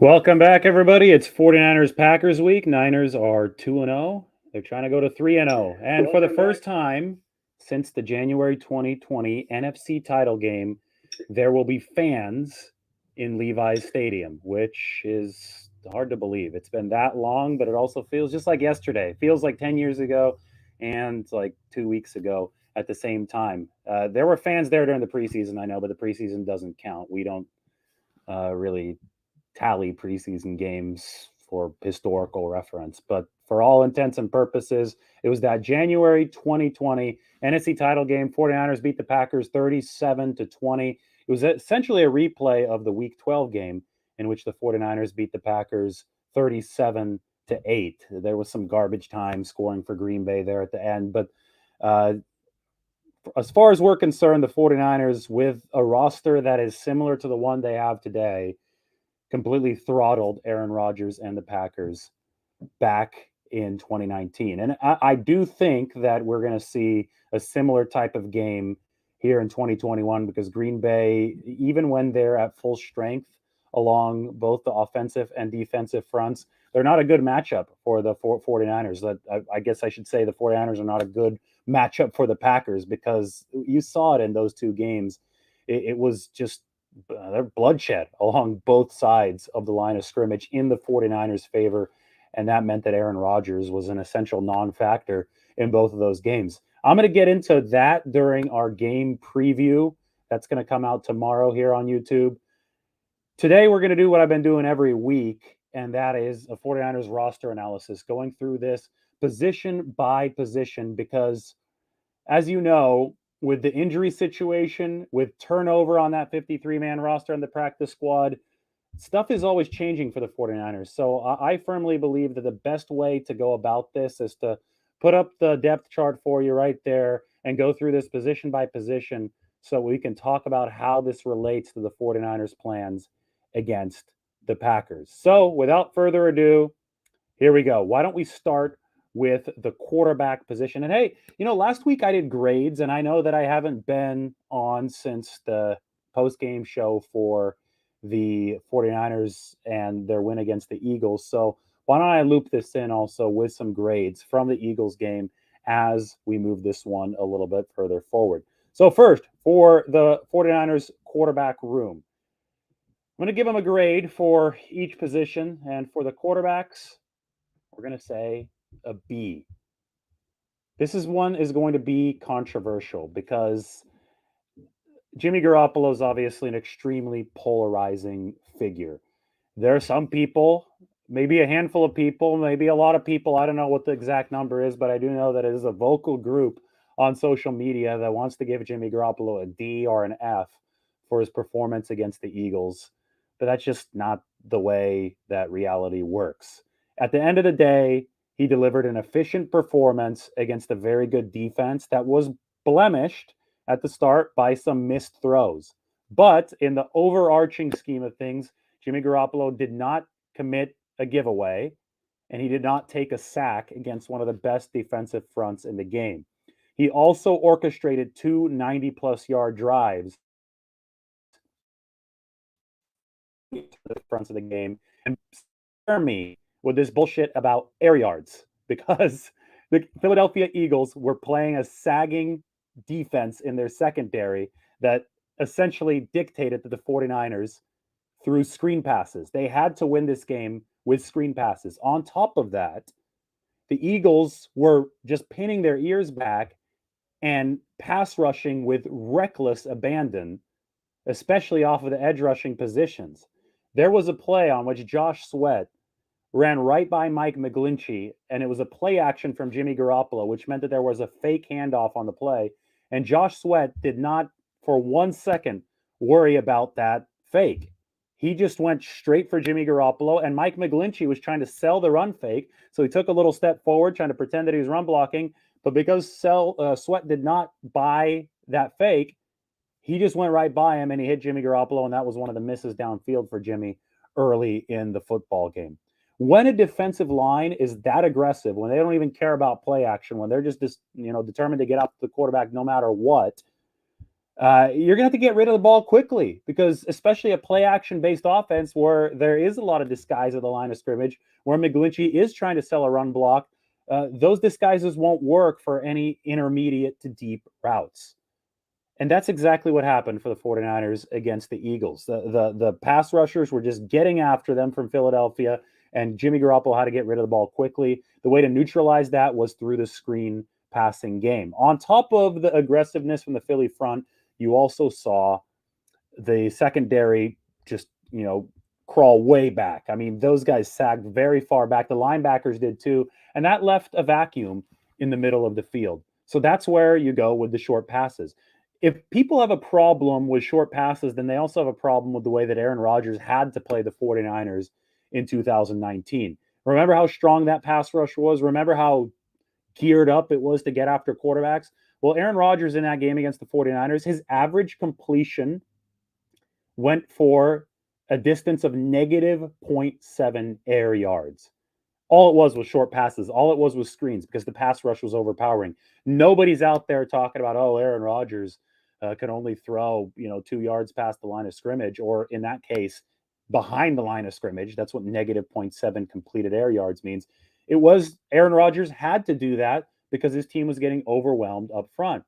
Welcome back, everybody. It's 49ers Packers week. Niners are 2-0. They're trying to go to 3-0. And for the first time since the January 2020 NFC title game, there will be fans in Levi's Stadium, which is hard to believe. It's been that long, but it also feels just like yesterday. It feels like 10 years ago and like 2 weeks ago at the same time. There were fans there during the preseason, I know, but the preseason doesn't count. We don't really tally preseason games for historical reference. But for all intents and purposes, it was that January 2020 NFC title game. 49ers beat the Packers 37 to 20. It was essentially a replay of the week 12 game in which the 49ers beat the Packers 37 to 8. There was some garbage time scoring for Green Bay there at the end, but uh, as far as we're concerned, the 49ers, with a roster that is similar to the one they have today, completely throttled Aaron Rodgers and the Packers back in 2019. And I do think that we're going to see a similar type of game here in 2021 because Green Bay, even when they're at full strength along both the offensive and defensive fronts, they're not a good matchup for the 49ers. I guess I should say the 49ers are not a good matchup for the Packers because you saw it in those two games. It was just bloodshed along both sides of the line of scrimmage in the 49ers' favor. And that meant that Aaron Rodgers was an essential non factor in both of those games. I'm going to get into that during our game preview. That's going to come out tomorrow here on YouTube. Today, we're going to do what I've been doing every week, and that is a 49ers roster analysis, going through this position by position, because as you know, with the injury situation, with turnover on that 53-man roster and the practice squad, stuff is always changing for the 49ers. So I firmly believe that the best way to go about this is to put up the depth chart for you right there and go through this position by position so we can talk about how this relates to the 49ers' plans against the Packers. So without further ado, here we go. Why don't we start with the quarterback position? And hey, last week I did grades, and I know that I haven't been on since the post game show for the 49ers and their win against the Eagles. So why don't I loop this in also with some grades from the Eagles game as we move this one a little bit further forward? So, first, for the 49ers quarterback room, I'm going to give them a grade for each position. And for the quarterbacks, we're going to say a B. This is going to be controversial because Jimmy Garoppolo is obviously an extremely polarizing figure. There are some people, maybe a handful of people, maybe a lot of people, I don't know what the exact number is, but I do know that it is a vocal group on social media that wants to give Jimmy Garoppolo a D or an F for his performance against the Eagles. But that's just not the way that reality works. At the end of the day, he delivered an efficient performance against a very good defense that was blemished at the start by some missed throws. But in the overarching scheme of things, Jimmy Garoppolo did not commit a giveaway, and he did not take a sack against one of the best defensive fronts in the game. He also orchestrated two 90-plus yard drives to the fronts of the game and scare me with this bullshit about air yards because the Philadelphia Eagles were playing a sagging defense in their secondary that essentially dictated to the 49ers through screen passes. They had to win this game with screen passes. On top of that, the Eagles were just pinning their ears back and pass rushing with reckless abandon, especially off of the edge rushing positions. There was a play on which Josh Sweat ran right by Mike McGlinchey, and it was a play action from Jimmy Garoppolo, which meant that there was a fake handoff on the play. And Josh Sweat did not, for 1 second, worry about that fake. He just went straight for Jimmy Garoppolo, and Mike McGlinchey was trying to sell the run fake. So he took a little step forward, trying to pretend that he was run blocking. But because Sweat did not buy that fake, he just went right by him and he hit Jimmy Garoppolo, and that was one of the misses downfield for Jimmy early in the football game. When a defensive line is that aggressive, when they don't even care about play action, when they're just determined to get up the quarterback no matter what, you're going to have to get rid of the ball quickly because, especially a play action based offense where there is a lot of disguise at the line of scrimmage, where McGlinchey is trying to sell a run block, those disguises won't work for any intermediate to deep routes. And that's exactly what happened for the 49ers against the Eagles. The pass rushers were just getting after them from Philadelphia, and Jimmy Garoppolo had to get rid of the ball quickly. The way to neutralize that was through the screen passing game. On top of the aggressiveness from the Philly front, you also saw the secondary just, crawl way back. I mean, those guys sagged very far back. The linebackers did too. And that left a vacuum in the middle of the field. So that's where you go with the short passes. If people have a problem with short passes, then they also have a problem with the way that Aaron Rodgers had to play the 49ers in 2019. Remember how strong that pass rush was? Remember how geared up it was to get after quarterbacks? Well, Aaron Rodgers in that game against the 49ers, his average completion went for a distance of negative zero point -7 air yards. All it was short passes. All it was screens because the pass rush was overpowering. Nobody's out there talking about, oh, Aaron Rodgers can only throw, 2 yards past the line of scrimmage, or in that case, behind the line of scrimmage. That's what negative zero point -7 completed air yards means. It was Aaron Rodgers had to do that because his team was getting overwhelmed up front.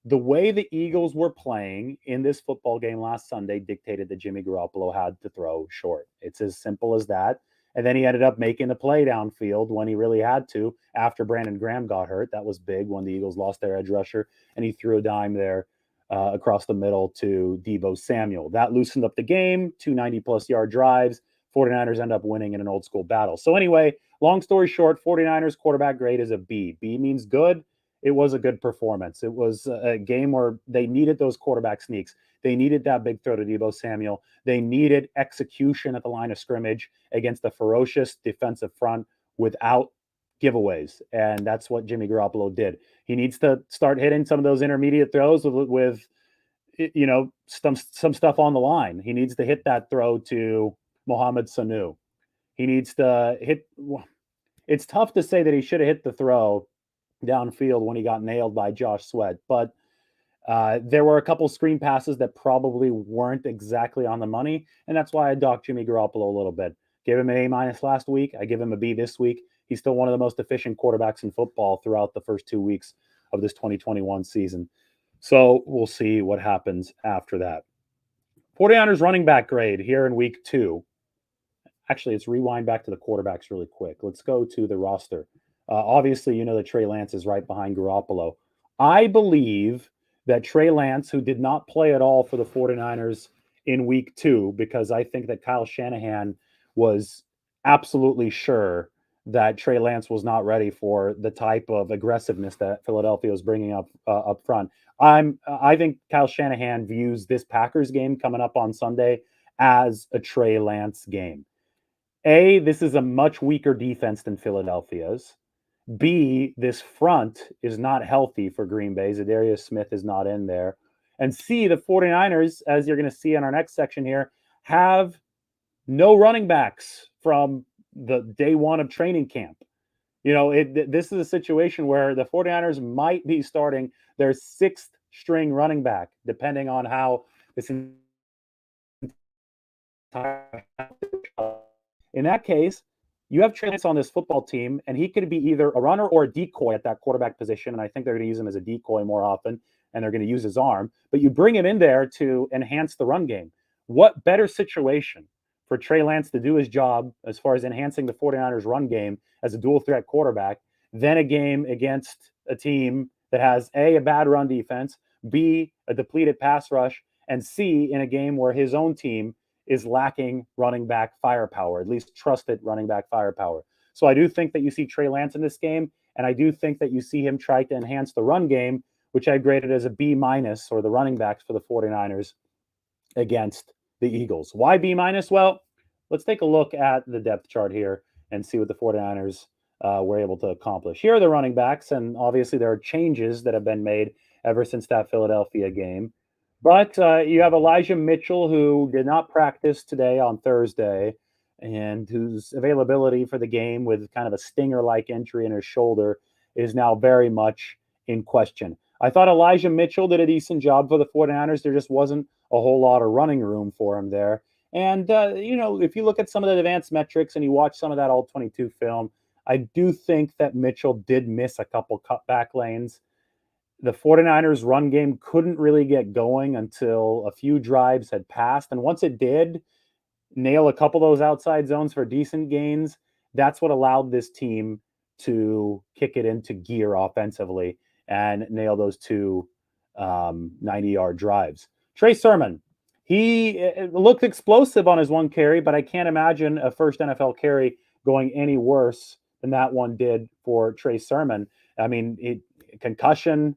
The way the Eagles were playing in this football game last Sunday dictated that Jimmy Garoppolo had to throw short. It's as simple as that. And then he ended up making the play downfield when he really had to after Brandon Graham got hurt. That was big when the Eagles lost their edge rusher, and he threw a dime there across the middle to Deebo Samuel. That loosened up the game, 290-plus yard drives. 49ers end up winning in an old school battle. So, anyway, long story short, 49ers quarterback grade is a B. B means good. It was a good performance. It was a game where they needed those quarterback sneaks. They needed that big throw to Deebo Samuel. They needed execution at the line of scrimmage against a ferocious defensive front without giveaways. And that's what Jimmy Garoppolo did. He needs to start hitting some of those intermediate throws with some stuff on the line. He needs to hit that throw to Mohamed Sanu. He needs to hit. It's tough to say that he should have hit the throw downfield when he got nailed by Josh Sweat, but there were a couple screen passes that probably weren't exactly on the money, and that's why I docked Jimmy Garoppolo a little bit. Gave him an A- last week. I give him a B this week. He's still one of the most efficient quarterbacks in football throughout the first 2 weeks of this 2021 season. So we'll see what happens after that. 49ers running back grade here in week 2. Actually, let's rewind back to the quarterbacks really quick. Let's go to the roster. Obviously, you know that Trey Lance is right behind Garoppolo. I believe that Trey Lance, who did not play at all for the 49ers in week 2, because I think that Kyle Shanahan was absolutely sure that Trey Lance was not ready for the type of aggressiveness that Philadelphia was bringing up front. I think Kyle Shanahan views this Packers game coming up on Sunday as a Trey Lance game. A, this is a much weaker defense than Philadelphia's. B, this front is not healthy for Green Bay. Zadarius Smith is not in there. And C, the 49ers, as you're going to see in our next section here, have no running backs from the day one of training camp. This is a situation where the 49ers might be starting their sixth string running back, depending on how this entire. In that case, you have Trey Lance on this football team, and he could be either a runner or a decoy at that quarterback position. And I think they're going to use him as a decoy more often, and they're going to use his arm. But you bring him in there to enhance the run game. What better situation for Trey Lance to do his job as far as enhancing the 49ers run game as a dual threat quarterback than a game against a team that has a bad run defense, B, a depleted pass rush, and C, in a game where his own team is lacking running back firepower, at least trusted running back firepower. So I do think that you see Trey Lance in this game, and I do think that you see him try to enhance the run game, which I graded as a B minus, or the running backs for the 49ers against the Eagles. Why B minus? Well, let's take a look at the depth chart here and see what the 49ers were able to accomplish. Here are the running backs, and obviously there are changes that have been made ever since that Philadelphia game. But you have Elijah Mitchell, who did not practice today on Thursday, and whose availability for the game with kind of a stinger-like injury in his shoulder is now very much in question. I thought Elijah Mitchell did a decent job for the 49ers. There just wasn't a whole lot of running room for him there. And, if you look at some of the advanced metrics and you watch some of that all 22 film, I do think that Mitchell did miss a couple cutback lanes. The 49ers run game couldn't really get going until a few drives had passed. And once it did, nail a couple of those outside zones for decent gains, that's what allowed this team to kick it into gear offensively and nail those two 90-yard drives. Trey Sermon, he looked explosive on his one carry, but I can't imagine a first NFL carry going any worse than that one did for Trey Sermon. I mean, concussion.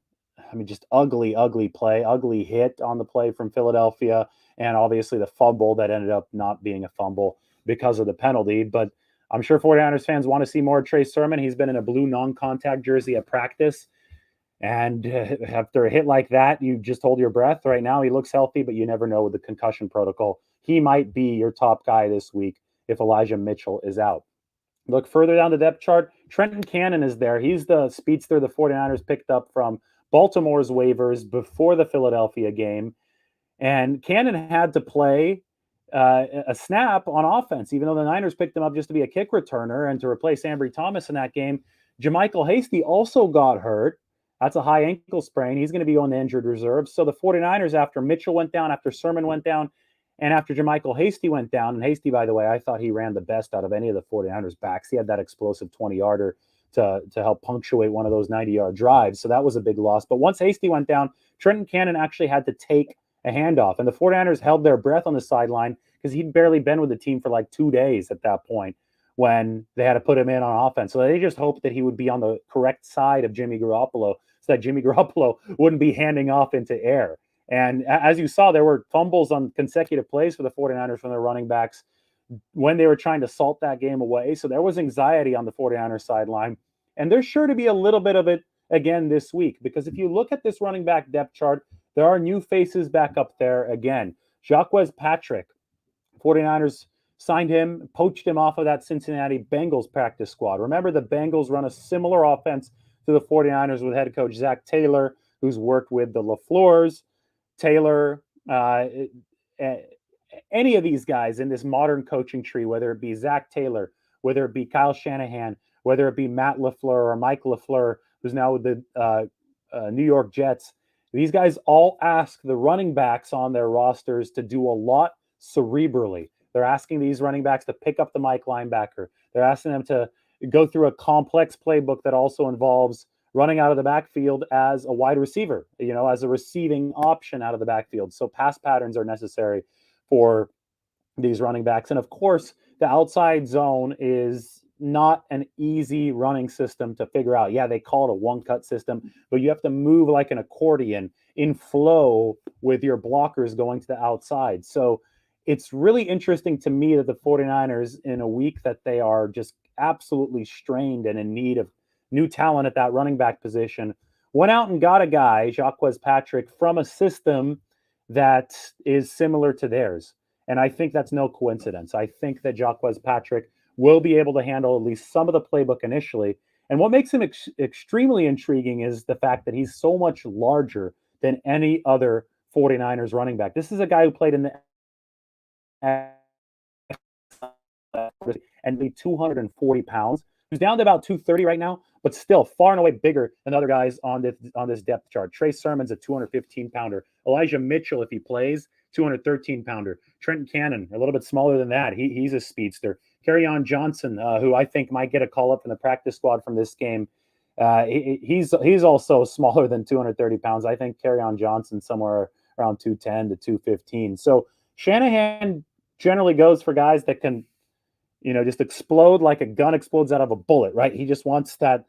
I mean, just ugly, ugly play, ugly hit on the play from Philadelphia, and obviously the fumble that ended up not being a fumble because of the penalty. But I'm sure 49ers fans want to see more of Trey Sermon. He's been in a blue non-contact jersey at practice. And after a hit like that, you just hold your breath. Right now, he looks healthy, but you never know with the concussion protocol. He might be your top guy this week if Elijah Mitchell is out. Look further down the depth chart. Trenton Cannon is there. He's the speedster the 49ers picked up from Baltimore's waivers before the Philadelphia game. And Cannon had to play a snap on offense, even though the Niners picked him up just to be a kick returner and to replace Ambry Thomas in that game. JaMychal Hasty also got hurt. That's a high ankle sprain. He's going to be on the injured reserve. So the 49ers, after Mitchell went down, after Sermon went down, and after JaMychal Hasty went down, and Hasty, by the way, I thought he ran the best out of any of the 49ers backs. He had that explosive 20-yarder to help punctuate one of those 90-yard drives. So that was a big loss. But once Hasty went down, Trenton Cannon actually had to take a handoff. And the 49ers held their breath on the sideline because he'd barely been with the team for like 2 days at that point when they had to put him in on offense. So they just hoped that he would be on the correct side of Jimmy Garoppolo so that Jimmy Garoppolo wouldn't be handing off into air. And as you saw, there were fumbles on consecutive plays for the 49ers from their running backs when they were trying to salt that game away. So there was anxiety on the 49ers sideline. And there's sure to be a little bit of it again this week, because if you look at this running back depth chart, there are new faces back up there again. Jacques Patrick, 49ers signed him, poached him off of that Cincinnati Bengals practice squad. Remember, the Bengals run a similar offense to the 49ers with head coach Zach Taylor, who's worked with the LaFleurs. Taylor, any of these guys in this modern coaching tree, whether it be Zach Taylor, whether it be Kyle Shanahan, whether it be Matt LaFleur or Mike LaFleur, who's now with the New York Jets, these guys all ask the running backs on their rosters to do a lot cerebrally. They're asking these running backs to pick up the Mike linebacker. They're asking them to go through a complex playbook that also involves running out of the backfield as a wide receiver, as a receiving option out of the backfield. So pass patterns are necessary for these running backs. And of course, the outside zone is not an easy running system to figure out. Yeah, they call it a one-cut system, but you have to move like an accordion in flow with your blockers going to the outside. So it's really interesting to me that the 49ers, in a week that they are just absolutely strained and in need of new talent at that running back position, went out and got a guy, Jacques Patrick, from a system that is similar to theirs. And I think that's no coincidence. I think that Jacques Patrick will be able to handle at least some of the playbook initially. And what makes him extremely intriguing is the fact that he's so much larger than any other 49ers running back. This is a guy who played in the and be 240 pounds, who's down to about 230 right now, but still far and away bigger than other guys on this depth chart. Trey Sermon's a 215-pounder. Elijah Mitchell, if he plays, 213-pounder. Trenton Cannon, a little bit smaller than that. He's a speedster. Kerryon Johnson, who I think might get a call-up in the practice squad from this game, he's also smaller than 230 pounds. I think Kerryon Johnson somewhere around 210 to 215. So Shanahan generally goes for guys that can, just explode like a gun explodes out of a bullet, right? He just wants that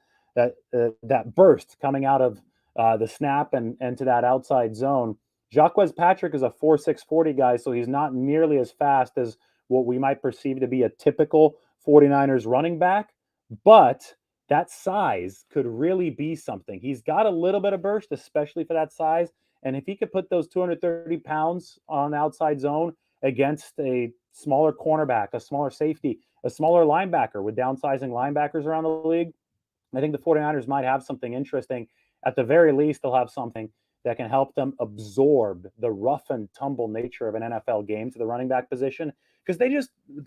burst coming out of the snap and to that outside zone. Jacques Patrick is a 4.6 40 guy, so he's not nearly as fast as what we might perceive to be a typical 49ers running back, but that size could really be something. He's got a little bit of burst, especially for that size, and if he could put those 230 pounds on the outside zone against a smaller cornerback, a smaller safety, a smaller linebacker with downsizing linebackers around the league, I think the 49ers might have something interesting. at the very least, they'll have something that can help them absorb the rough and tumble nature of an NFL game to the running back position, because they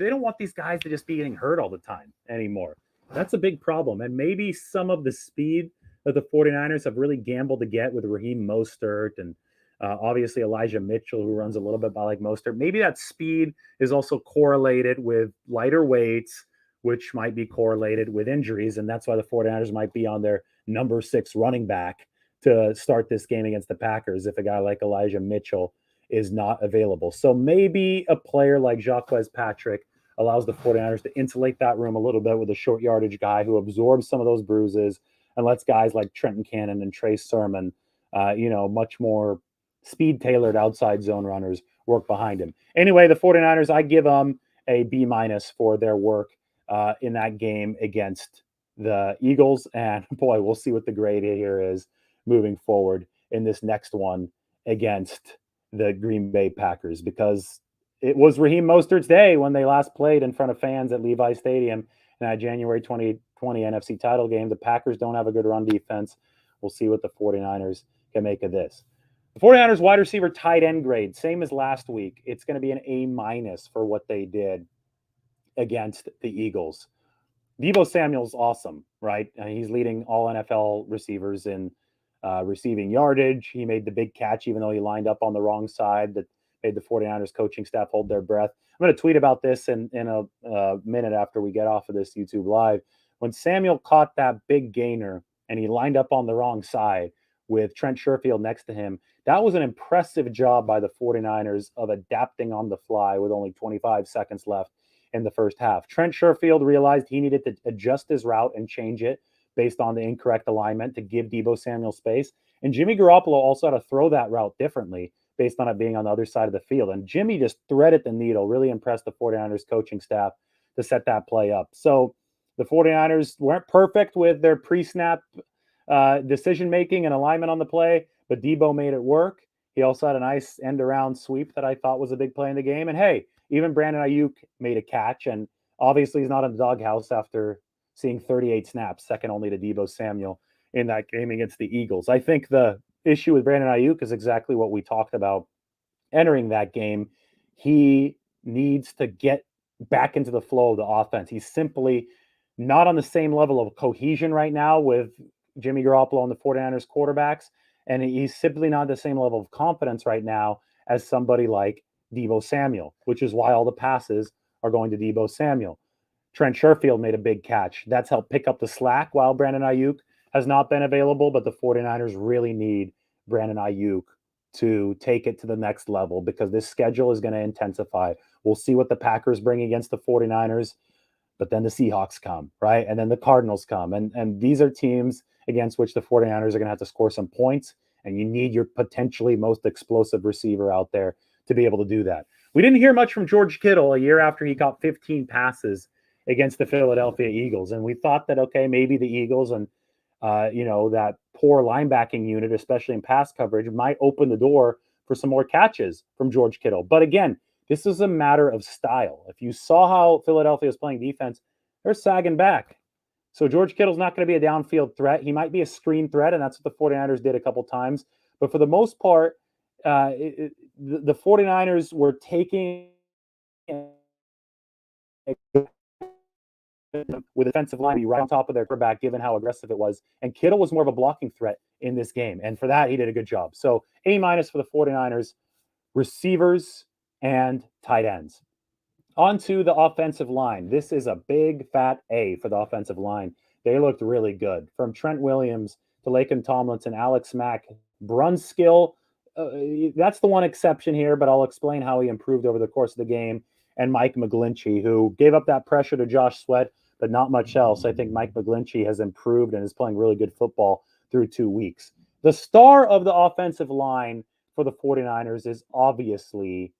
don't want these guys to just be getting hurt all the time anymore. That's a big problem. And maybe some of the speed that the 49ers have really gambled to get with Raheem Mostert and obviously Elijah Mitchell, who runs a little bit by like Mostert. Maybe that speed is also correlated with lighter weights, which might be correlated with injuries. And that's why the 49ers might be on their number 6 running back to start this game against the Packers if a guy like Elijah Mitchell is not available. So maybe a player like Jacques Patrick allows the 49ers to insulate that room a little bit with a short yardage guy who absorbs some of those bruises and lets guys like Trenton Cannon and Trey Sermon, much more speed tailored outside zone runners work behind him. Anyway, the 49ers, I give them a B- for their work in that game against the Eagles. And boy, we'll see what the grade here is moving forward in this next one against the Green Bay Packers, because it was Raheem Mostert's day when they last played in front of fans at Levi Stadium in that January 2020 NFC title game. The Packers don't have a good run defense. We'll see what the 49ers can make of this. The 49ers wide receiver tight end grade, same as last week. It's going to be an A- for what they did against the Eagles. Deebo Samuel's awesome, right? He's leading all NFL receivers in receiving yardage. He made the big catch, even though he lined up on the wrong side, that made the 49ers coaching staff hold their breath. I'm going to tweet about this in a minute after we get off of this YouTube Live. When Samuel caught that big gainer and he lined up on the wrong side with Trent Sherfield next to him, that was an impressive job by the 49ers of adapting on the fly with only 25 seconds left in the first half. Trent Sherfield realized he needed to adjust his route and change it based on the incorrect alignment to give Deebo Samuel space. And Jimmy Garoppolo also had to throw that route differently based on it being on the other side of the field. And Jimmy just threaded the needle, really impressed the 49ers coaching staff to set that play up. So the 49ers weren't perfect with their pre-snap decision-making and alignment on the play, but Deebo made it work. He also had a nice end-around sweep that I thought was a big play in the game. And hey, even Brandon Ayuk made a catch, and obviously he's not in the doghouse after seeing 38 snaps, second only to Deebo Samuel in that game against the Eagles. I think the issue with Brandon Ayuk is exactly what we talked about entering that game. He needs to get back into the flow of the offense. He's simply not on the same level of cohesion right now with Jimmy Garoppolo and the 49ers quarterbacks, and he's simply not the same level of confidence right now as somebody like Deebo Samuel, which is why all the passes are going to Deebo Samuel. Trent Sherfield made a big catch. That's helped pick up the slack while Brandon Ayuk has not been available, but the 49ers really need Brandon Ayuk to take it to the next level because this schedule is going to intensify. We'll see what the Packers bring against the 49ers, but then the Seahawks come, right? And then the Cardinals come. And these are teams against which the 49ers are going to have to score some points, and you need your potentially most explosive receiver out there to be able to do that. We didn't hear much from George Kittle a year after he caught 15 passes against the Philadelphia Eagles. And we thought that, okay, maybe the Eagles and, that poor linebacking unit, especially in pass coverage, might open the door for some more catches from George Kittle. But again, this is a matter of style. If you saw how Philadelphia is playing defense, they're sagging back. So George Kittle's not going to be a downfield threat. He might be a screen threat, and that's what the 49ers did a couple times. But for the most part, the 49ers were taking with defensive line be right on top of their quarterback, given how aggressive it was. And Kittle was more of a blocking threat in this game. And for that, he did a good job. So A- for the 49ers, receivers and tight ends. On to the offensive line. This is a big fat A for the offensive line. They looked really good. From Trent Williams to Laken Tomlinson, Alex Mack, Brunskill. That's the one exception here, but I'll explain how he improved over the course of the game. And Mike McGlinchey, who gave up that pressure to Josh Sweat, but not much else. I think Mike McGlinchey has improved and is playing really good football through 2 weeks. The star of the offensive line for the 49ers is obviously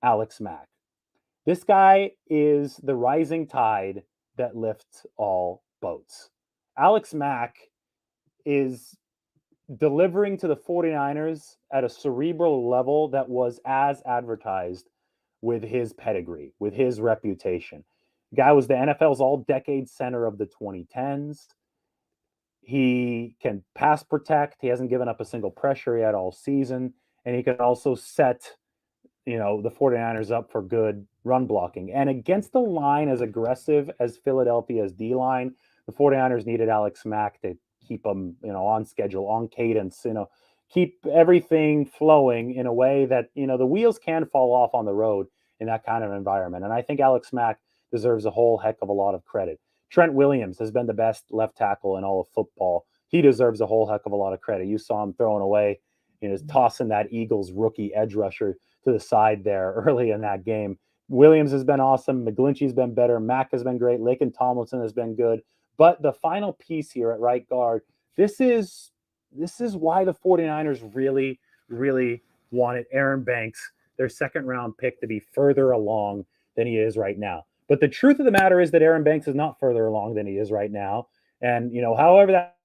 Alex Mack. This guy is the rising tide that lifts all boats. Alex Mack is delivering to the 49ers at a cerebral level that was as advertised with his pedigree, with his reputation. The guy was the NFL's all-decade center of the 2010s. He can pass protect. He hasn't given up a single pressure yet all season. And he can also set, the 49ers up for good run blocking. And against the line as aggressive as Philadelphia's D line, the 49ers needed Alex Mack to keep them, on schedule, on cadence, keep everything flowing in a way that, the wheels can fall off on the road in that kind of environment. And I think Alex Mack deserves a whole heck of a lot of credit. Trent Williams has been the best left tackle in all of football. He deserves a whole heck of a lot of credit. You saw him throwing away, tossing that Eagles rookie edge rusher to the side there early in that game. Williams has been awesome. McGlinchey's been better. Mack has been great. Laken Tomlinson has been good. But the final piece here at right guard, this is why the 49ers really, really wanted Aaron Banks, their second round pick, to be further along than he is right now. But the truth of the matter is that Aaron Banks is not further along than he is right now. And, however that